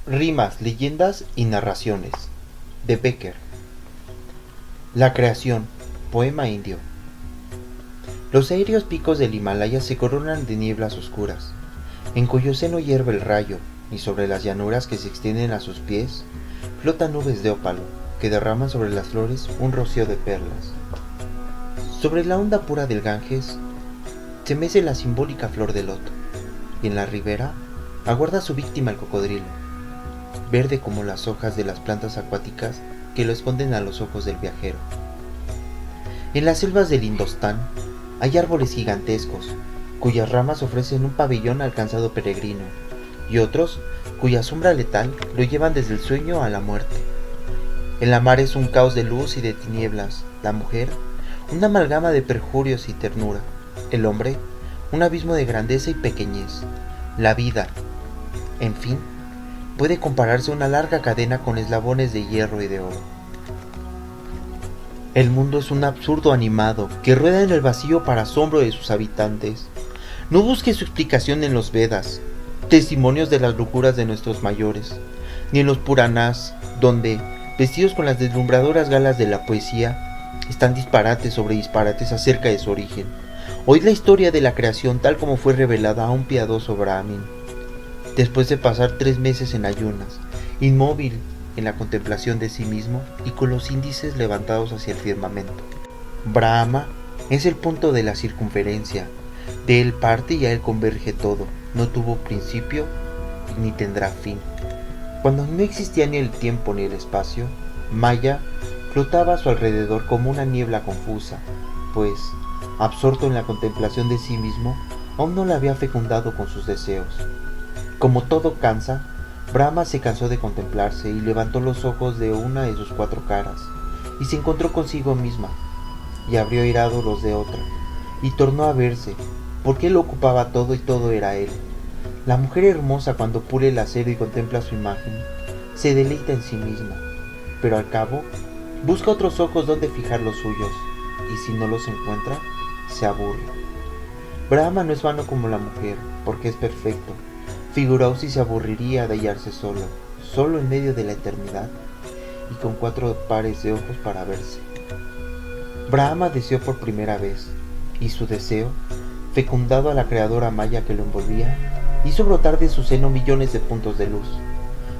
Rimas, leyendas y narraciones de Becker. La creación, poema indio. Los aéreos picos del Himalaya se coronan de nieblas oscuras, en cuyo seno hierve el rayo, y sobre las llanuras que se extienden a sus pies flotan nubes de ópalo que derraman sobre las flores un rocío de perlas. Sobre la onda pura del Ganges se mece la simbólica flor de loto, y en la ribera aguarda su víctima el cocodrilo, verde como las hojas de las plantas acuáticas que lo esconden a los ojos del viajero. En las selvas del Indostán hay árboles gigantescos, cuyas ramas ofrecen un pabellón al cansado peregrino, y otros cuya sombra letal lo llevan desde el sueño a la muerte. En la mar es un caos de luz y de tinieblas, la mujer, una amalgama de perjurios y ternura, el hombre, un abismo de grandeza y pequeñez, la vida, en fin, puede compararse a una larga cadena con eslabones de hierro y de oro. El mundo es un absurdo animado que rueda en el vacío para asombro de sus habitantes. No busque su explicación en los Vedas, testimonios de las locuras de nuestros mayores, ni en los Puranas, donde, vestidos con las deslumbradoras galas de la poesía, están disparates sobre disparates acerca de su origen. Oíd la historia de la creación tal como fue revelada a un piadoso Brahmin, después de pasar 3 meses en ayunas, inmóvil en la contemplación de sí mismo y con los índices levantados hacia el firmamento. Brahma es el punto de la circunferencia, de él parte y a él converge todo, no tuvo principio ni tendrá fin. Cuando no existía ni el tiempo ni el espacio, Maya flotaba a su alrededor como una niebla confusa, pues, absorto en la contemplación de sí mismo, aún no la había fecundado con sus deseos. Como todo cansa, Brahma se cansó de contemplarse y levantó los ojos de una de sus 4 caras, y se encontró consigo misma, y abrió irado los de otra, y tornó a verse, porque él ocupaba todo y todo era él. La mujer hermosa, cuando pule el acero y contempla su imagen, se deleita en sí misma, pero al cabo busca otros ojos donde fijar los suyos, y si no los encuentra, se aburre. Brahma no es vano como la mujer, porque es perfecto. Figuraos si se aburriría de hallarse solo en medio de la eternidad, y con 4 pares de ojos para verse. Brahma deseó por primera vez, y su deseo, fecundado a la creadora Maya que lo envolvía, hizo brotar de su seno millones de puntos de luz,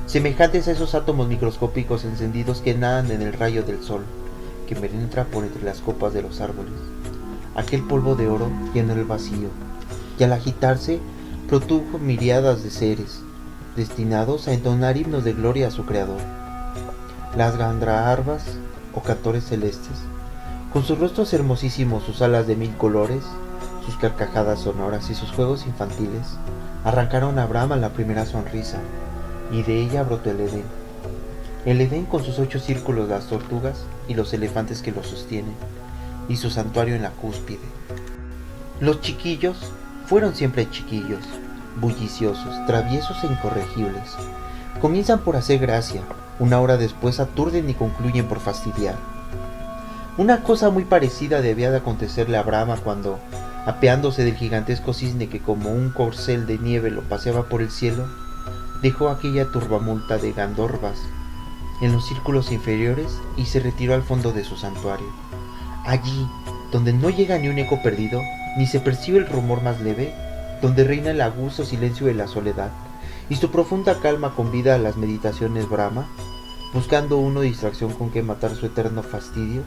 semejantes a esos átomos microscópicos encendidos que nadan en el rayo del sol, que penetra por entre las copas de los árboles. Aquel polvo de oro llenó el vacío, y al agitarse produjo miriadas de seres, destinados a entonar himnos de gloria a su creador. Las gandrarvas, o cantores celestes, con sus rostros hermosísimos, sus alas de 1000 colores, sus carcajadas sonoras y sus juegos infantiles, arrancaron a Brahma la primera sonrisa, y de ella brotó el Edén. El Edén con sus 8 círculos, las tortugas y los elefantes que lo sostienen, y su santuario en la cúspide. Los chiquillos fueron siempre chiquillos, bulliciosos, traviesos e incorregibles. Comienzan por hacer gracia, una hora después aturden y concluyen por fastidiar. Una cosa muy parecida debía de acontecerle a Brahma cuando, apeándose del gigantesco cisne que como un corcel de nieve lo paseaba por el cielo, dejó aquella turbamulta de gandorvas en los círculos inferiores y se retiró al fondo de su santuario. Allí, donde no llega ni un eco perdido, ni se percibe el rumor más leve, donde reina el agudo silencio de la soledad, y su profunda calma convida a las meditaciones. Brahma, buscando uno distracción con que matar su eterno fastidio,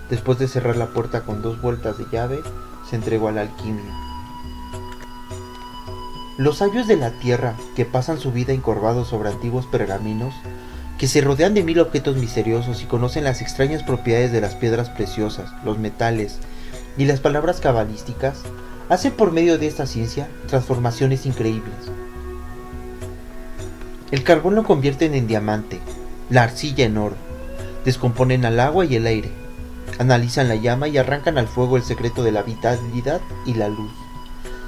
después de cerrar la puerta con 2 vueltas de llave, se entregó a la alquimia. Los sabios de la tierra, que pasan su vida encorvados sobre antiguos pergaminos, que se rodean de 1000 objetos misteriosos y conocen las extrañas propiedades de las piedras preciosas, los metales y las palabras cabalísticas, hacen por medio de esta ciencia transformaciones increíbles. El carbón lo convierten en diamante, la arcilla en oro, descomponen al agua y el aire, analizan la llama y arrancan al fuego el secreto de la vitalidad y la luz.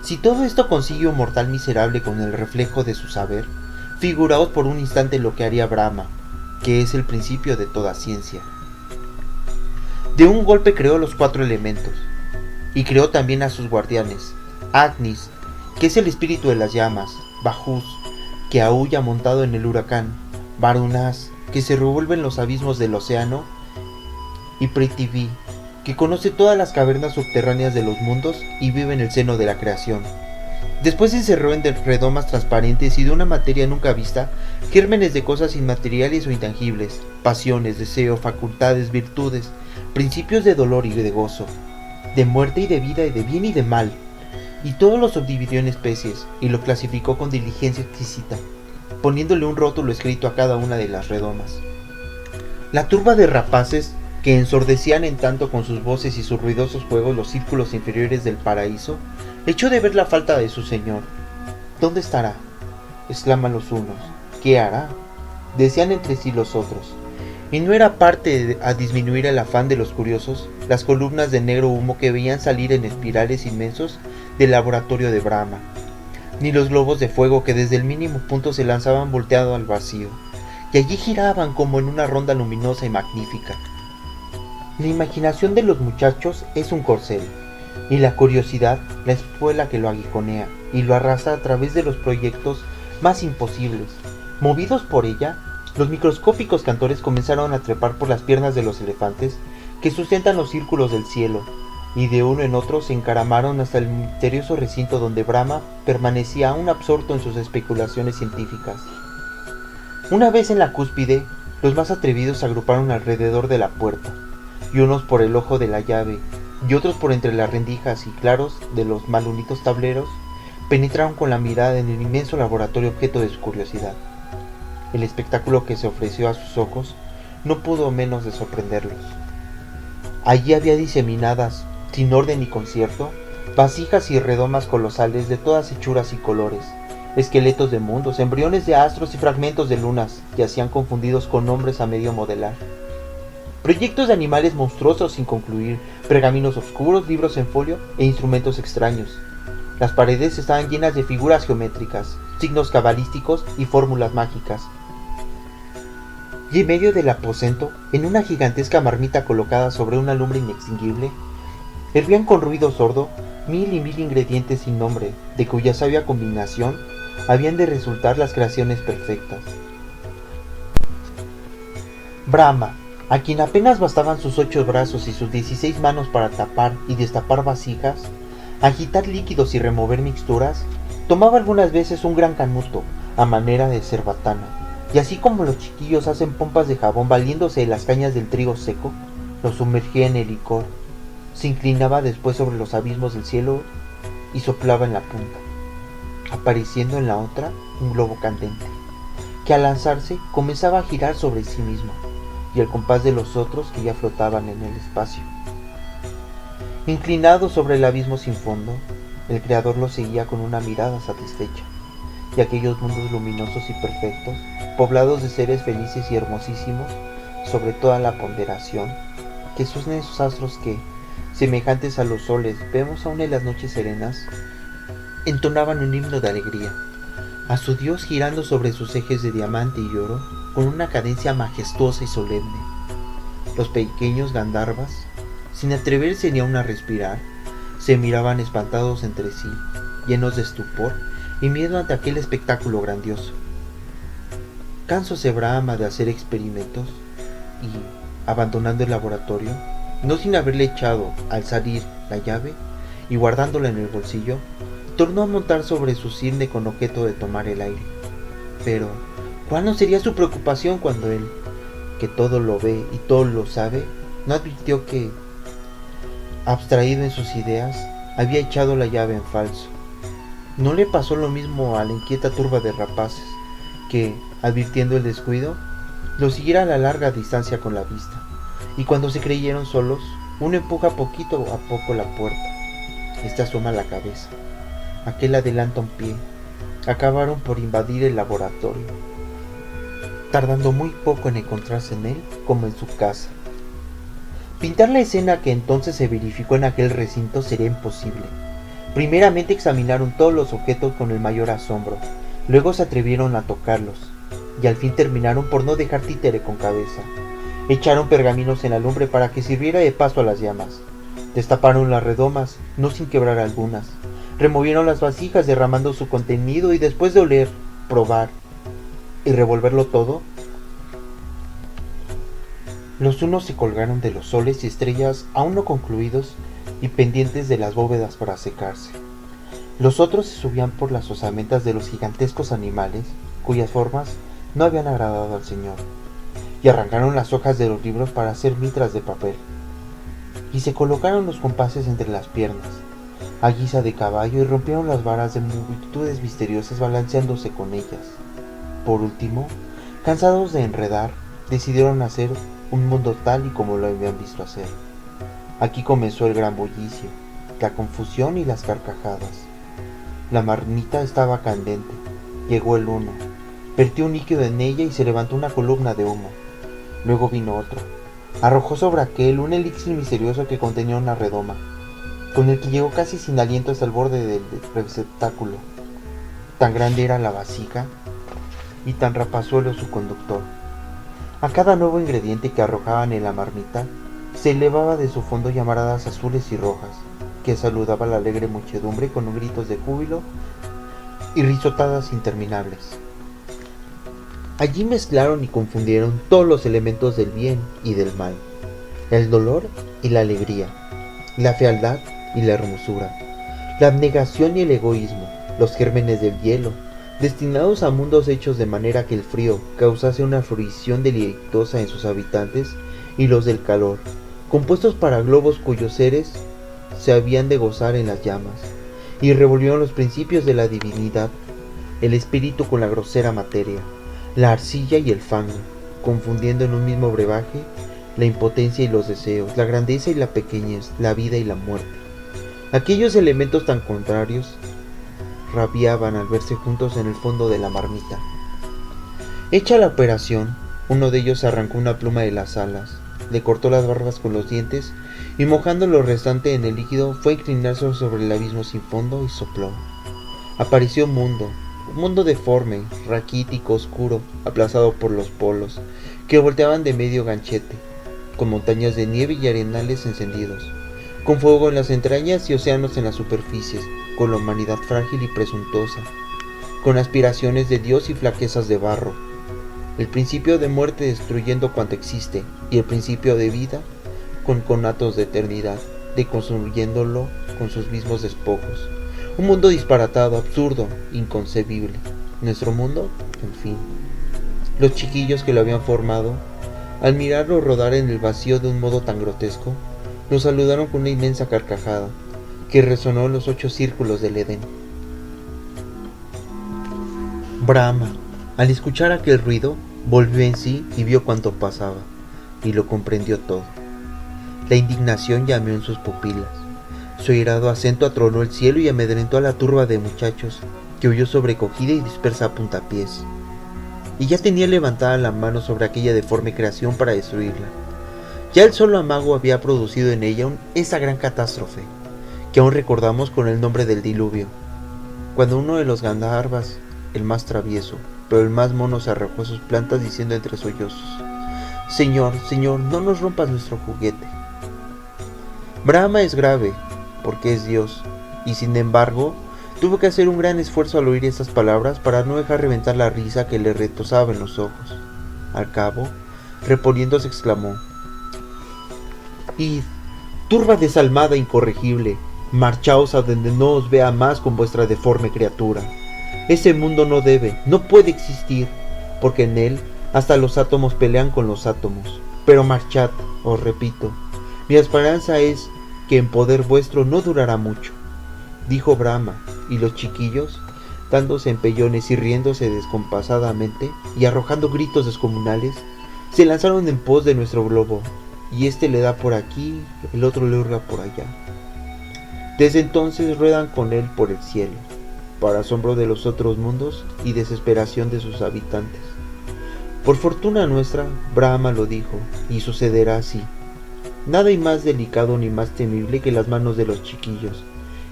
Si todo esto consigue un mortal miserable con el reflejo de su saber, figuraos por un instante lo que haría Brahma, que es el principio de toda ciencia. De un golpe creó los 4 elementos, y creó también a sus guardianes, Agnis, que es el espíritu de las llamas, Bajus, que aúlla montado en el huracán, Varunas, que se revuelve en los abismos del océano, y Prithivi, que conoce todas las cavernas subterráneas de los mundos y vive en el seno de la creación. Después se encerró en redomas transparentes y de una materia nunca vista, gérmenes de cosas inmateriales o intangibles, pasiones, deseo, facultades, virtudes, principios de dolor y de gozo, de muerte y de vida y de bien y de mal, y todo lo subdividió en especies y lo clasificó con diligencia exquisita, poniéndole un rótulo escrito a cada una de las redomas. La turba de rapaces, que ensordecían en tanto con sus voces y sus ruidosos juegos los círculos inferiores del paraíso, echó de ver la falta de su señor. ¿Dónde estará?, exclaman los unos. ¿Qué hará?, decían entre sí los otros. Y no era parte a disminuir el afán de los curiosos las columnas de negro humo que veían salir en espirales inmensos del laboratorio de Brahma, ni los globos de fuego que desde el mínimo punto se lanzaban volteado al vacío, y allí giraban como en una ronda luminosa y magnífica. La imaginación de los muchachos es un corcel, y la curiosidad la espuela que lo aguijonea y lo arrastra a través de los proyectos más imposibles. Movidos por ella, los microscópicos cantores comenzaron a trepar por las piernas de los elefantes que sustentan los círculos del cielo, y de uno en otro se encaramaron hasta el misterioso recinto donde Brahma permanecía aún absorto en sus especulaciones científicas. Una vez en la cúspide, los más atrevidos se agruparon alrededor de la puerta, y unos por el ojo de la llave, y otros por entre las rendijas y claros de los malunitos tableros, penetraron con la mirada en el inmenso laboratorio objeto de su curiosidad. El espectáculo que se ofreció a sus ojos no pudo menos de sorprenderlos. Allí había diseminadas, sin orden ni concierto, vasijas y redomas colosales de todas hechuras y colores, esqueletos de mundos, embriones de astros y fragmentos de lunas, yacían confundidos con hombres a medio modelar. Proyectos de animales monstruosos sin concluir, pergaminos oscuros, libros en folio e instrumentos extraños. Las paredes estaban llenas de figuras geométricas, signos cabalísticos y fórmulas mágicas. Y en medio del aposento, en una gigantesca marmita colocada sobre una lumbre inextinguible, hervían con ruido sordo mil y mil ingredientes sin nombre, de cuya sabia combinación habían de resultar las creaciones perfectas. Brahma, a quien apenas bastaban sus 8 brazos y sus 16 manos para tapar y destapar vasijas, agitar líquidos y remover mixturas, tomaba algunas veces un gran canuto, a manera de cerbatana, y así como los chiquillos hacen pompas de jabón valiéndose de las cañas del trigo seco, lo sumergía en el licor, se inclinaba después sobre los abismos del cielo y soplaba en la punta, apareciendo en la otra un globo candente, que al lanzarse comenzaba a girar sobre sí mismo, y el compás de los otros que ya flotaban en el espacio. Inclinado sobre el abismo sin fondo, el creador lo seguía con una mirada satisfecha, y aquellos mundos luminosos y perfectos, poblados de seres felices y hermosísimos, sobre toda la ponderación, que son esos astros que, semejantes a los soles, vemos aún en las noches serenas, entonaban un himno de alegría, a su Dios girando sobre sus ejes de diamante y oro, con una cadencia majestuosa y solemne. Los pequeños Gandharvas, sin atreverse ni aun a respirar, se miraban espantados entre sí, llenos de estupor y miedo ante aquel espectáculo grandioso. Cansóse Brahma de hacer experimentos y, abandonando el laboratorio, no sin haberle echado al salir la llave y guardándola en el bolsillo, tornó a montar sobre su cisne con objeto de tomar el aire. Pero ¿cuál no sería su preocupación cuando él, que todo lo ve y todo lo sabe, no advirtió que, abstraído en sus ideas, había echado la llave en falso? ¿No le pasó lo mismo a la inquieta turba de rapaces, que, advirtiendo el descuido, lo siguiera a la larga distancia con la vista, y cuando se creyeron solos, uno empuja poquito a poco la puerta, éste asoma la cabeza, aquel adelanta un pie, acabaron por invadir el laboratorio, tardando muy poco en encontrarse en él como en su casa. Pintar la escena que entonces se verificó en aquel recinto sería imposible. Primeramente examinaron todos los objetos con el mayor asombro, luego se atrevieron a tocarlos, y al fin terminaron por no dejar títere con cabeza. Echaron pergaminos en la lumbre para que sirviera de paso a las llamas. Destaparon las redomas, no sin quebrar algunas. Removieron las vasijas derramando su contenido y después de oler, probar y revolverlo todo, Los unos se colgaron de los soles y estrellas aún no concluidos y pendientes de las bóvedas para secarse. Los otros se subían por las osamentas de los gigantescos animales, cuyas formas no habían agradado al Señor, y arrancaron las hojas de los libros para hacer mitras de papel, y se colocaron los compases entre las piernas, a guisa de caballo, y rompieron las varas de multitudes misteriosas balanceándose con ellas. Por último, cansados de enredar, decidieron hacer un mundo tal y como lo habían visto hacer. Aquí comenzó el gran bullicio, la confusión y las carcajadas. La marmita estaba candente. Llegó el uno, vertió un líquido en ella y se levantó una columna de humo. Luego vino otro. Arrojó sobre aquel un elixir misterioso que contenía una redoma, con el que llegó casi sin aliento hasta el borde del receptáculo. Tan grande era la vasija y tan rapazuelo su conductor. A cada nuevo ingrediente que arrojaban en la marmita, se elevaba de su fondo llamaradas azules y rojas, que saludaba a la alegre muchedumbre con gritos de júbilo y risotadas interminables. Allí mezclaron y confundieron todos los elementos del bien y del mal, el dolor y la alegría, la fealdad y la hermosura, la abnegación y el egoísmo, los gérmenes del hielo, destinados a mundos hechos de manera que el frío causase una fruición deleitosa en sus habitantes, y los del calor, compuestos para globos cuyos seres se habían de gozar en las llamas, y revolvieron los principios de la divinidad, el espíritu con la grosera materia, la arcilla y el fango, confundiendo en un mismo brebaje la impotencia y los deseos, la grandeza y la pequeñez, la vida y la muerte. Aquellos elementos tan contrarios rabiaban al verse juntos en el fondo de la marmita. Hecha la operación, uno de ellos arrancó una pluma de las alas, le cortó las barbas con los dientes y, mojando lo restante en el líquido, fue a inclinarse sobre el abismo sin fondo y sopló. Apareció un mundo deforme, raquítico, oscuro, aplazado por los polos, que volteaban de medio ganchete, con montañas de nieve y arenales encendidos, con fuego en las entrañas y océanos en las superficies, con la humanidad frágil y presuntuosa, con aspiraciones de Dios y flaquezas de barro, el principio de muerte destruyendo cuanto existe, y el principio de vida con conatos de eternidad, deconstruyéndolo con sus mismos despojos. Un mundo disparatado, absurdo, inconcebible. Nuestro mundo, en fin. Los chiquillos que lo habían formado, al mirarlo rodar en el vacío de un modo tan grotesco, lo saludaron con una inmensa carcajada, que resonó en los 8 círculos del Edén. Brahma, al escuchar aquel ruido, volvió en sí y vio cuánto pasaba, y lo comprendió todo. La indignación llameó en sus pupilas. Su airado acento atronó el cielo y amedrentó a la turba de muchachos, que huyó sobrecogida y dispersa a puntapiés. Y ya tenía levantada la mano sobre aquella deforme creación para destruirla. Ya el solo amago había producido en ella esa gran catástrofe, que aún recordamos con el nombre del diluvio, cuando uno de los Gandharvas, el más travieso, pero el más mono, se arrojó a sus plantas diciendo entre sollozos: Señor, Señor, no nos rompas nuestro juguete. Brahma es grave, porque es Dios, y sin embargo, tuvo que hacer un gran esfuerzo al oír estas palabras para no dejar reventar la risa que le retozaba en los ojos. Al cabo, reponiéndose, exclamó: Id, turba desalmada e incorregible, marchaos a donde no os vea más con vuestra deforme criatura. Ese mundo no debe, no puede existir, porque en él hasta los átomos pelean con los átomos. Pero marchad, os repito, mi esperanza es que en poder vuestro no durará mucho. Dijo Brahma, y los chiquillos, dándose empellones y riéndose descompasadamente y arrojando gritos descomunales, se lanzaron en pos de nuestro globo, y este le da por aquí, el otro le hurga por allá. Desde entonces ruedan con él por el cielo, para asombro de los otros mundos y desesperación de sus habitantes. Por fortuna nuestra, Brahma lo dijo, y sucederá así. Nada hay más delicado ni más temible que las manos de los chiquillos.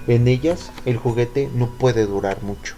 En ellas el juguete no puede durar mucho.